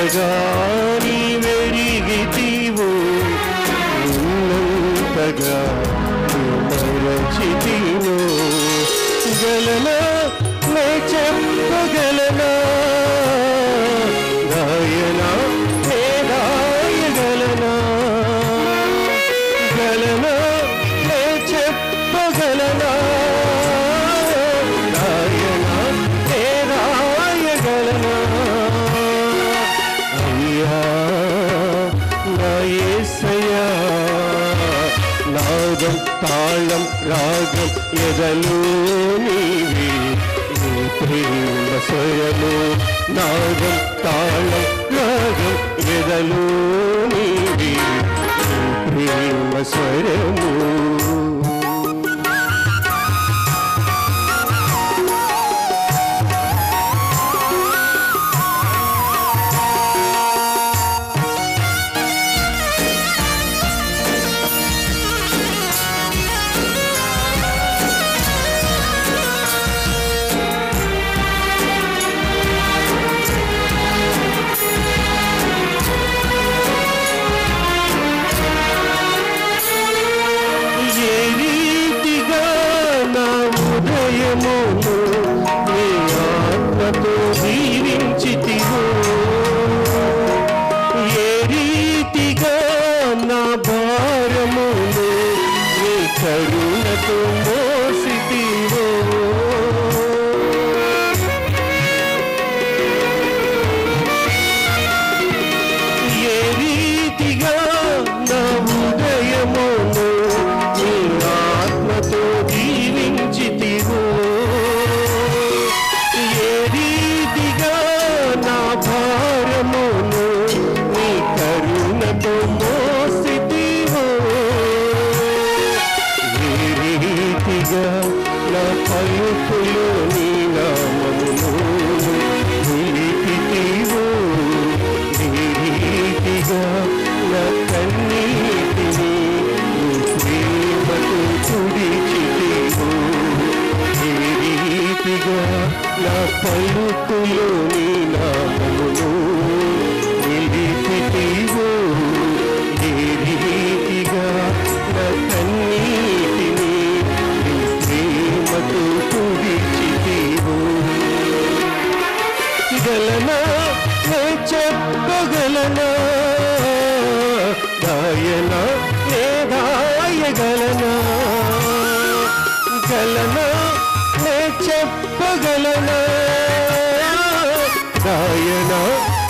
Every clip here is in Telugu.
ఎంతగా నీ వెరిగితివో ఉన్నంతగా మరచితివో గలనా నే చెప్పగలనా గాయనా నే గాయగలనా గలనా నే చెప్పగలనా గాయనా నే గాయగలనా అయ్యా నా యేసయ్యా నాదం తాళం రాగం ఎదలో నీవి నీ ప్రేమ స్వరము నాదం తాళం రాగం ఎదలో నీవి నీ ప్రేమ స్వరము నీ ఆత్మతో జీవించితివో ఏ రీతిగా నా భారమును నీ కరుణతో మోసితివో ఏ రీతిగా నా హృదయమును నీ ఆత్మతో జీవించితివో నా పలుకులో నీ నామమును నిలిపితివో నీ రీతిగా నా కన్నీటిని నీ ప్రేమతో తుడిచితివో నీ రీతిగా నా పలుకులో నీ నామమును నిలిపితివో నీ రీతిగా నా కన్నీటిని గలనా నే చెప్పగలనా గాయనా నే గాయగలనా గలనా నే చెప్పగలనా గాయనా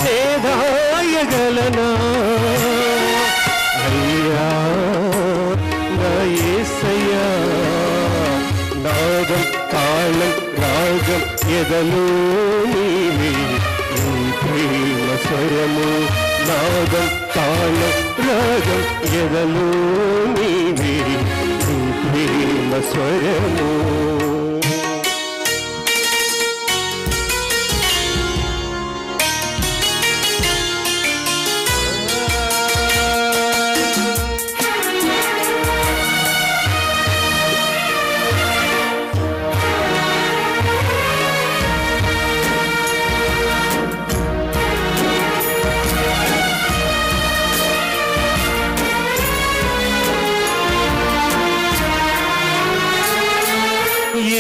నే గాయగలనా అయ్యా నా యేసయ్యా నాదం తాళం రాగం ఎదలో నీవి నీ ప్రేమ స్వరము నాదం తాళం రాగం ఎదలో నీవి నీ ప్రేమ స్వరము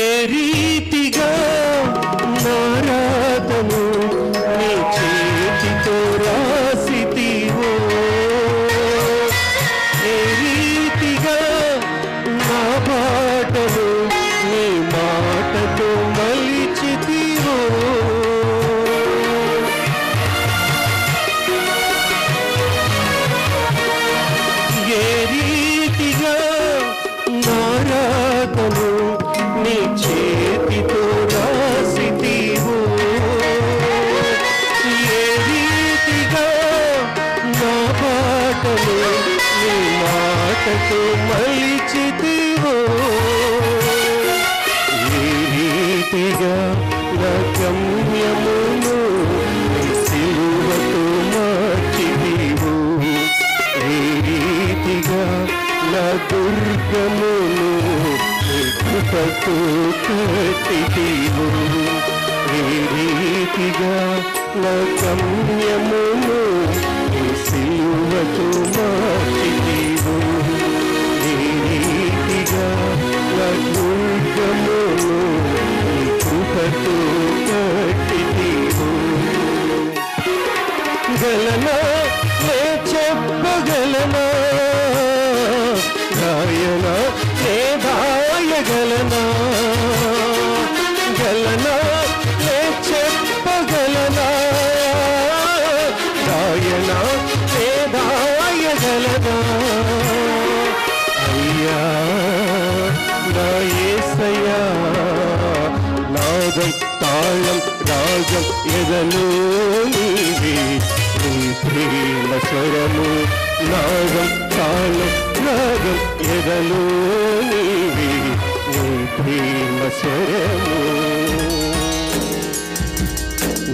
ఏ రీతిగా నారాధను నీ చేతితో రాసితివో ఏ రీతిగా నా పాటను నీ మాటతో మలిచితివో ఏ రీతిగా నారాధను నీ చేతితో రాసితివో ఏ రీతిగా నా పాటను నీ మాటతో మలిచితివో ఏ రీతిగా నా గమ్యమును సిలువతో మార్చితివో ఏ రీతిగా నా దుర్గమును కృపతో కట్టితివో ఏ రీతిగా గమ్యమును నీ సిలువతో మార్చితివు. నీ రీతిగా నా దుర్గమును నీ కృపతో కట్టితివు. గలనా నే చెప్పగలనా, గాయనా నే దాయగలనా, గలనా నే చెప్పగలనా, గాయనా నే దాయగలనా. అయ్యా నా యేసయ్యా, నాదం తాళం రాగం ఎదలో నీవే, నీ ప్రేమ స్వరము. నాదం తాళం రాగం ఎదలో నీవే, నీ ప్రేమ స్వరము.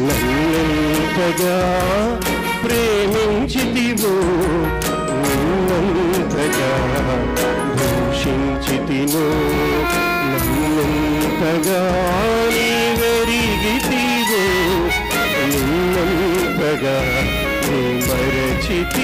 నన్నంతగా ప్రేమించితివో, నిన్నంతగా దూషించితినో, నన్నంతగా నీవెరిగితివో, నిన్నంతగా నీ మరచితి.